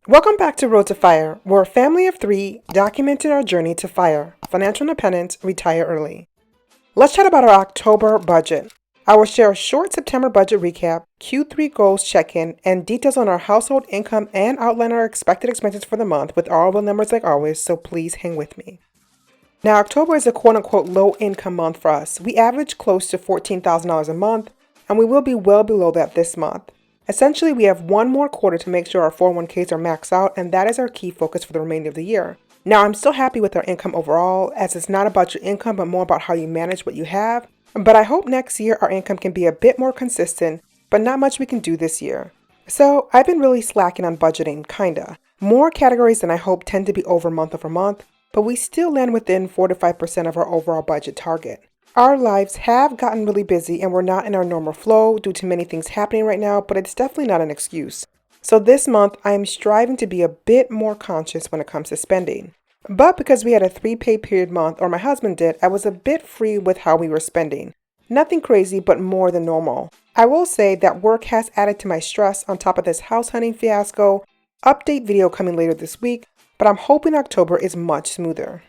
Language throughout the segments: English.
Welcome back to Road to Fire. We're a family of three documenting our journey to fire, financial independence, retire early. Let's chat about our October budget. I will share a short September budget recap, Q3 goals check-in, and details on our household income and outline our expected expenses for the month with all the numbers like always, so please hang with me. Now, October is a quote-unquote low-income month for us. We average close to $14,000 a month, and we will be well below that this month. Essentially, we have one more quarter to make sure our 401ks are maxed out, and that is our key focus for the remainder of the year. Now, I'm still happy with our income overall, as it's not about your income, but more about how you manage what you have. But I hope next year our income can be a bit more consistent, but not much we can do this year. So I've been really slacking on budgeting, kinda. More categories than I hope tend to be over month, but we still land within 4 to 5% of our overall budget target. Our lives have gotten really busy and we're not in our normal flow due to many things happening right now, but it's definitely not an excuse. So this month, I am striving to be a bit more conscious when it comes to spending. But because we had a 3 pay period month, or my husband did, I was a bit free with how we were spending. Nothing crazy, but more than normal. I will say that work has added to my stress on top of this house hunting fiasco. Update video coming later this week, but I'm hoping October is much smoother.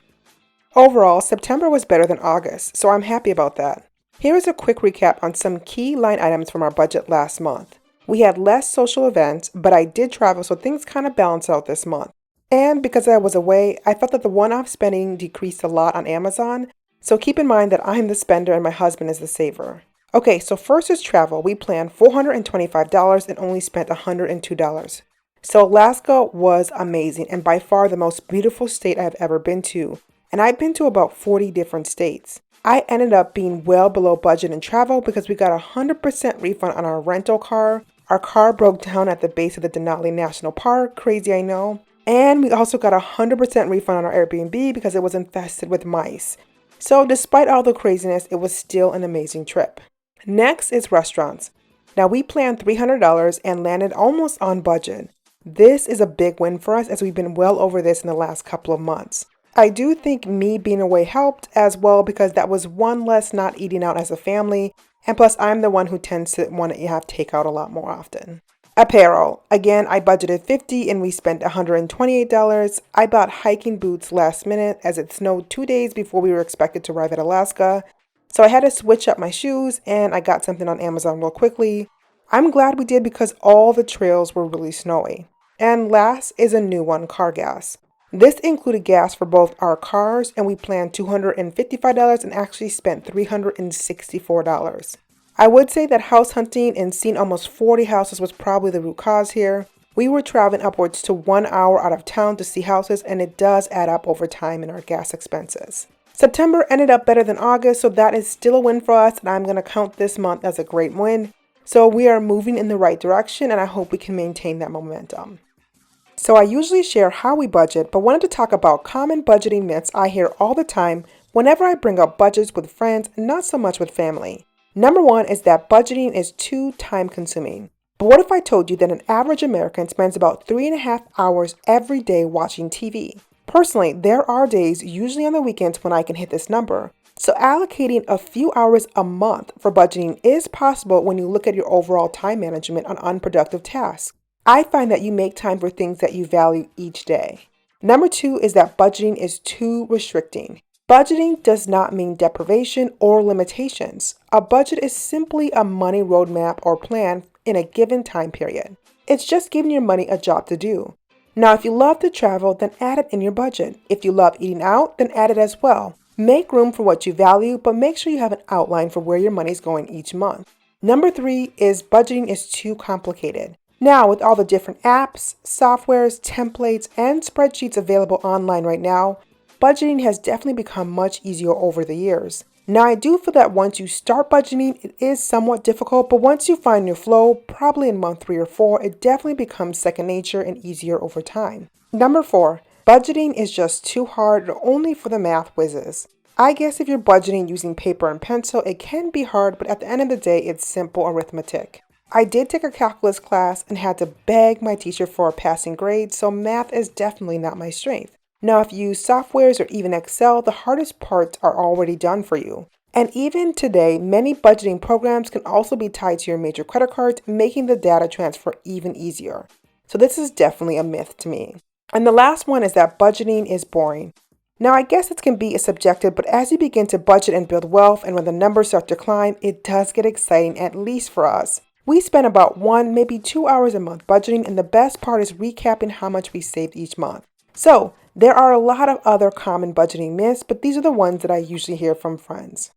Overall, September was better than August, so I'm happy about that. Here is a quick recap on some key line items from our budget last month. We had less social events, but I did travel, so things kind of balanced out this month. And because I was away, I felt that the one-off spending decreased a lot on Amazon, so keep in mind that I'm the spender and my husband is the saver. Okay, so first is travel. We planned $425 and only spent $102. So Alaska was amazing and by far the most beautiful state I've ever been to. And I've been to about 40 different states. I ended up being well below budget in travel because we got a 100% refund on our rental car. Our car broke down at the base of the Denali National Park, crazy I know. And we also got a 100% refund on our Airbnb because it was infested with mice. So despite all the craziness, it was still an amazing trip. Next is restaurants. Now we planned $300 and landed almost on budget. This is a big win for us as we've been well over this in the last couple of months. I do think me being away helped as well because that was one less not eating out as a family, and plus I'm the one who tends to want to have takeout a lot more often. Apparel. Again, I budgeted $50 and we spent $128. I bought hiking boots last minute as it snowed 2 days before we were expected to arrive at Alaska, so I had to switch up my shoes and I got something on Amazon real quickly. I'm glad we did because all the trails were really snowy. And last is a new one, car gas. This included gas for both our cars, and we planned $255 and actually spent $364. I would say that house hunting and seeing almost 40 houses was probably the root cause here. We were traveling upwards to 1 hour out of town to see houses, and it does add up over time in our gas expenses. September ended up better than August, so that is still a win for us, and I'm going to count this month as a great win. So we are moving in the right direction, and I hope we can maintain that momentum. So I usually share how we budget, but wanted to talk about common budgeting myths I hear all the time whenever I bring up budgets with friends, not so much with family. Number one is that budgeting is too time consuming. But what if I told you that an average American spends about 3.5 hours every day watching TV? Personally, there are days, usually on the weekends, when I can hit this number. So allocating a few hours a month for budgeting is possible when you look at your overall time management on unproductive tasks. I find that you make time for things that you value each day. Number two is that budgeting is too restricting. Budgeting does not mean deprivation or limitations. A budget is simply a money roadmap or plan in a given time period. It's just giving your money a job to do. Now, if you love to travel, then add it in your budget. If you love eating out, then add it as well. Make room for what you value, but make sure you have an outline for where your money is going each month. Number three is budgeting is too complicated. Now, with all the different apps, softwares, templates, and spreadsheets available online right now, budgeting has definitely become much easier over the years. Now, I do feel that once you start budgeting, it is somewhat difficult, but once you find your flow, probably in month 3 or 4, it definitely becomes second nature and easier over time. Number 4, budgeting is just too hard only for the math whizzes. I guess if you're budgeting using paper and pencil, it can be hard, but at the end of the day, it's simple arithmetic. I did take a calculus class and had to beg my teacher for a passing grade, so math is definitely not my strength. Now, if you use softwares or even Excel, the hardest parts are already done for you. And even today, many budgeting programs can also be tied to your major credit cards, making the data transfer even easier. So this is definitely a myth to me. And the last one is that budgeting is boring. Now, I guess it can be subjective, but as you begin to budget and build wealth, and when the numbers start to climb, it does get exciting, at least for us. We spend about 1, maybe 2 hours a month budgeting, and the best part is recapping how much we saved each month. So, there are a lot of other common budgeting myths, but these are the ones that I usually hear from friends.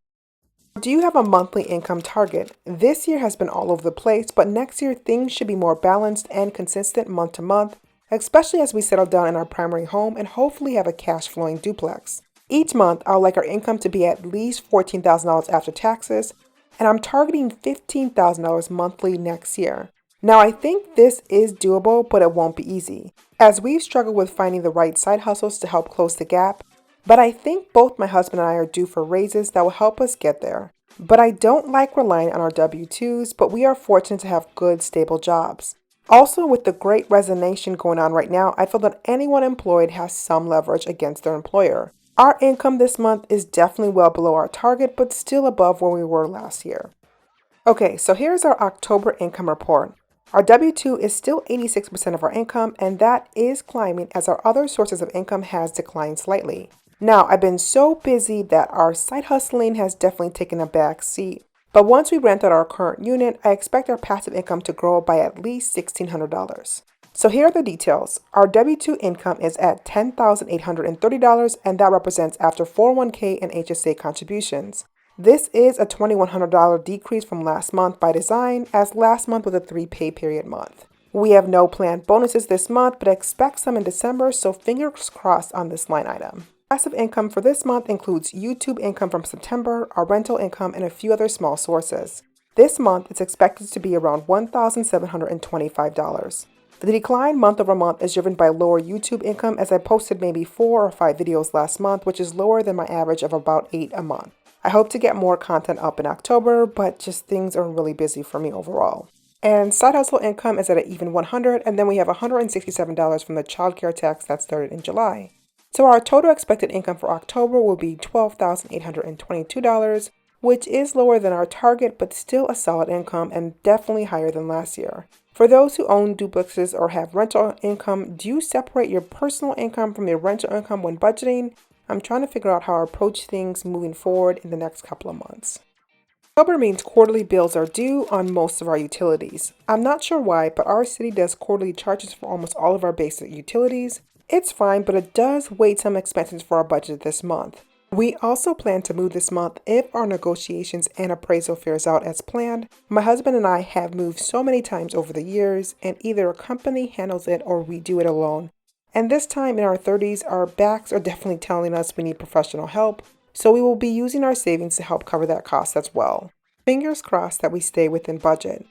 Do you have a monthly income target? This year has been all over the place, but next year things should be more balanced and consistent month to month, especially as we settle down in our primary home and hopefully have a cash flowing duplex. Each month, I would like our income to be at least $14,000 after taxes, and I'm targeting $15,000 monthly next year. Now, I think this is doable, but it won't be easy, as we've struggled with finding the right side hustles to help close the gap. But I think both my husband and I are due for raises that will help us get there. But I don't like relying on our W-2s, but we are fortunate to have good, stable jobs. Also, with the great resignation going on right now, I feel that anyone employed has some leverage against their employer. Our income this month is definitely well below our target, but still above where we were last year. Okay, so here's our October income report. Our W-2 is still 86% of our income, and that is climbing as our other sources of income has declined slightly. Now, I've been so busy that our side hustling has definitely taken a back seat. But once we rent out our current unit, I expect our passive income to grow by at least $1,600. So here are the details. Our W-2 income is at $10,830, and that represents after 401k and HSA contributions. This is a $2,100 decrease from last month by design, as last month was a 3 pay period month. We have no planned bonuses this month, but expect some in December, so fingers crossed on this line item. Passive income for this month includes YouTube income from September, our rental income, and a few other small sources. This month it's expected to be around $1,725. The decline month over month is driven by lower YouTube income, as I posted maybe 4 or 5 videos last month, which is lower than my average of about 8 a month. I hope to get more content up in October, but just things are really busy for me overall. And side hustle income is at an even $100, and then we have $167 from the childcare tax that started in July. So our total expected income for October will be $12,822, which is lower than our target, but still a solid income and definitely higher than last year. For those who own duplexes or have rental income, do you separate your personal income from your rental income when budgeting? I'm trying to figure out how I approach things moving forward in the next couple of months. October means quarterly bills are due on most of our utilities. I'm not sure why, but our city does quarterly charges for almost all of our basic utilities. It's fine, but it does weigh some expenses for our budget this month. We also plan to move this month if our negotiations and appraisal fares out as planned. My husband and I have moved so many times over the years, and either a company handles it or we do it alone. And this time in our 30s, our backs are definitely telling us we need professional help, so we will be using our savings to help cover that cost as well. Fingers crossed that we stay within budget.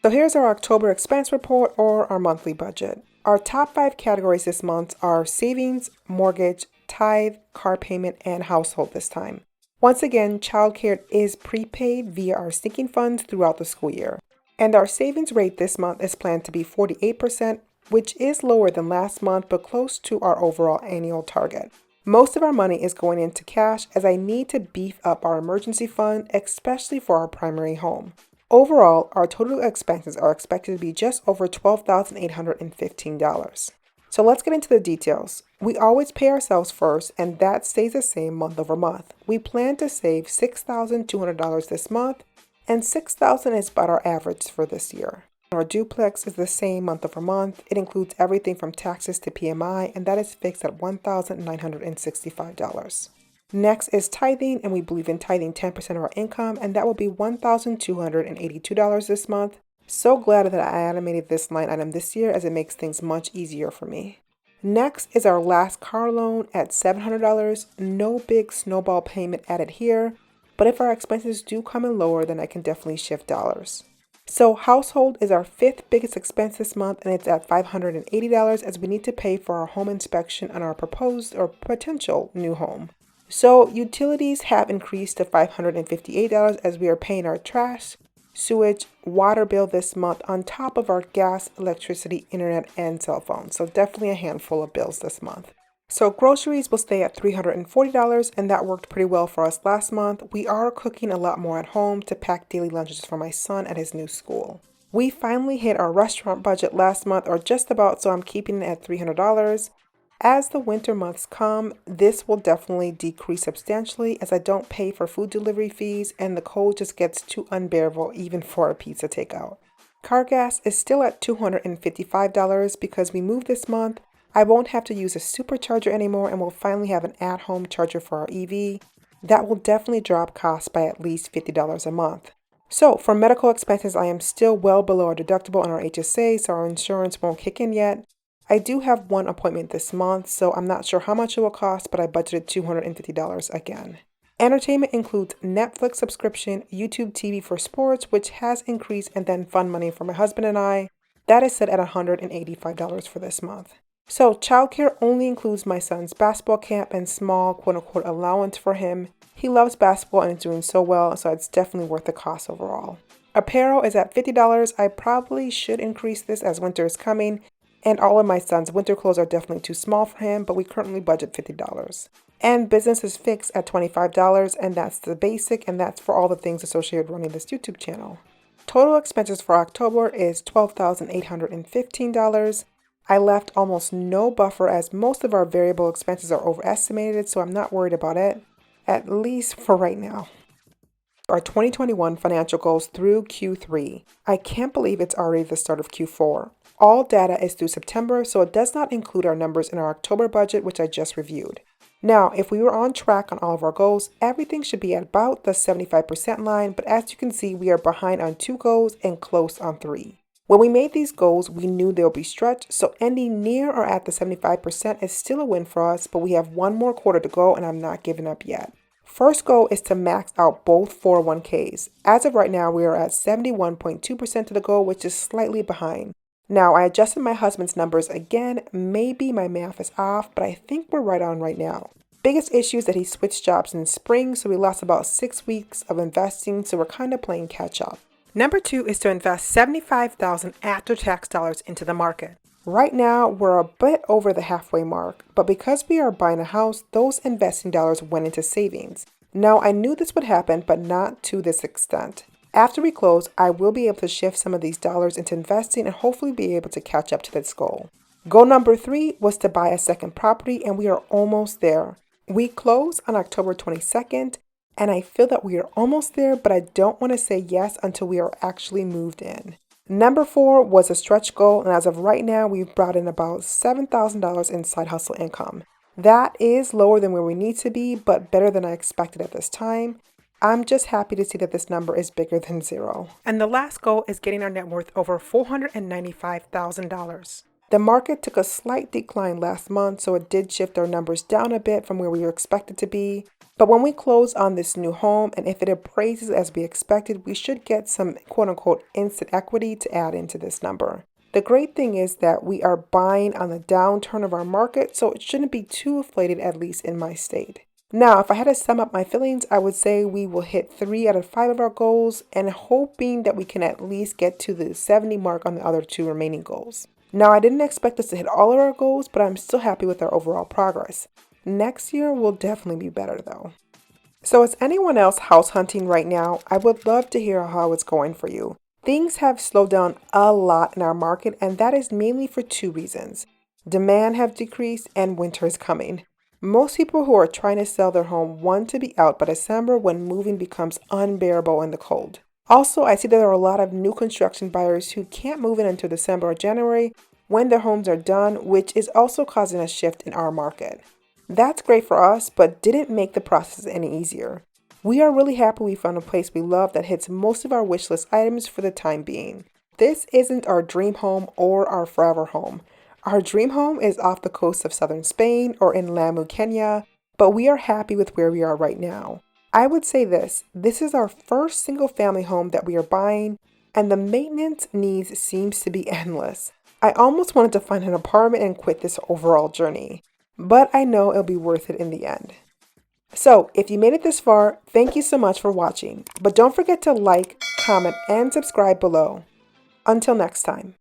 So here's our October expense report, or our monthly budget. Our top 5 categories this month are savings, mortgage, tithe, car payment, and household this time. Once again, childcare is prepaid via our sinking funds throughout the school year. And our savings rate this month is planned to be 48%, which is lower than last month but close to our overall annual target. Most of our money is going into cash, as I need to beef up our emergency fund, especially for our primary home. Overall, our total expenses are expected to be just over $12,815. So let's get into the details. We always pay ourselves first, and that stays the same month over month. We plan to save $6,200 this month, and $6,000 is about our average for this year. Our duplex is the same month over month. It includes everything from taxes to PMI, and that is fixed at $1,965. Next is tithing, and we believe in tithing 10% of our income, and that will be $1,282 this month. So glad that I animated this line item this year, as it makes things much easier for me. Next is our last car loan at $700. No big snowball payment added here, but if our expenses do come in lower, then I can definitely shift dollars. So household is our 5th biggest expense this month, and it's at $580, as we need to pay for our home inspection on our proposed or potential new home. So utilities have increased to $558, as we are paying our trash, sewage, water bill this month on top of our gas, electricity, internet, and cell phone. So definitely a handful of bills this month. So groceries will stay at $340, and that worked pretty well for us last month. We are cooking a lot more at home to pack daily lunches for my son at his new school. We finally hit our restaurant budget last month, or just about, so I'm keeping it at $300. As the winter months come, this will definitely decrease substantially as I don't pay for food delivery fees and the cold just gets too unbearable even for a pizza takeout. Car gas is still at $255 because we moved this month. I won't have to use a supercharger anymore and we'll finally have an at-home charger for our EV. That will definitely drop costs by at least $50 a month. So for medical expenses, I am still well below our deductible on our HSA, so our insurance won't kick in yet. I do have one appointment this month, so I'm not sure how much it will cost, but I budgeted $250 again. Entertainment includes Netflix subscription, YouTube TV for sports, which has increased, and then fund money for my husband and I. That is set at $185 for this month. So childcare only includes my son's basketball camp and small quote-unquote allowance for him. He loves basketball and is doing so well, so it's definitely worth the cost overall. Apparel is at $50. I probably should increase this as winter is coming, and all of my son's winter clothes are definitely too small for him, but we currently budget $50. And business is fixed at $25, and that's the basic, and that's for all the things associated with running this YouTube channel. Total expenses for October is $12,815. I left almost no buffer as most of our variable expenses are overestimated, so I'm not worried about it, at least for right now. Our 2021 financial goals through Q3. I can't believe it's already the start of Q4. All data is through September, so it does not include our numbers in our October budget, which I just reviewed. Now, if we were on track on all of our goals, everything should be at about the 75% line, but as you can see, we are behind on 2 goals and close on 3. When we made these goals, we knew they would be stretched, so ending near or at the 75% is still a win for us, but we have one more quarter to go and I'm not giving up yet. First goal is to max out both 401ks. As of right now, we are at 71.2% of the goal, which is slightly behind. Now, I adjusted my husband's numbers again. Maybe my math is off, but I think we're right on right now. Biggest issue is that he switched jobs in spring, so we lost about 6 weeks of investing, so we're kind of playing catch up. Number 2 is to invest $75,000 after-tax dollars into the market. Right now, we're a bit over the halfway mark, but because we are buying a house, those investing dollars went into savings. Now, I knew this would happen, but not to this extent. After we close, I will be able to shift some of these dollars into investing and hopefully be able to catch up to this goal. Goal number 3 was to buy a second property, and we are almost there. We close on October 22nd, and I feel that we are almost there, but I don't want to say yes until we are actually moved in. Number 4 was a stretch goal, and as of right now, we've brought in about $7,000 in side hustle income. That is lower than where we need to be, but better than I expected at this time. I'm just happy to see that this number is bigger than 0. And the last goal is getting our net worth over $495,000. The market took a slight decline last month, so it did shift our numbers down a bit from where we were expected to be. But when we close on this new home, and if it appraises as we expected, we should get some quote-unquote instant equity to add into this number. The great thing is that we are buying on the downturn of our market, so it shouldn't be too inflated, at least in my state. Now, if I had to sum up my feelings, I would say we will hit 3 out of 5 of our goals and hoping that we can at least get to the 70 mark on the other 2 remaining goals. Now, I didn't expect us to hit all of our goals, but I'm still happy with our overall progress. Next year will definitely be better though. So is anyone else house hunting right now? I would love to hear how it's going for you. Things have slowed down a lot in our market, and that is mainly for 2 reasons. Demand have decreased and winter is coming. Most people who are trying to sell their home want to be out by December when moving becomes unbearable in the cold. Also, I see that there are a lot of new construction buyers who can't move in until December or January when their homes are done, which is also causing a shift in our market. That's great for us, but didn't make the process any easier. We are really happy we found a place we love that hits most of our wish list items for the time being. This isn't our dream home or our forever home. Our dream home is off the coast of southern Spain or in Lamu, Kenya, but we are happy with where we are right now. I would say this is our first single family home that we are buying, and the maintenance needs seems to be endless. I almost wanted to find an apartment and quit this overall journey, but I know it'll be worth it in the end. So, if you made it this far, thank you so much for watching, but don't forget to like, comment, and subscribe below. Until next time.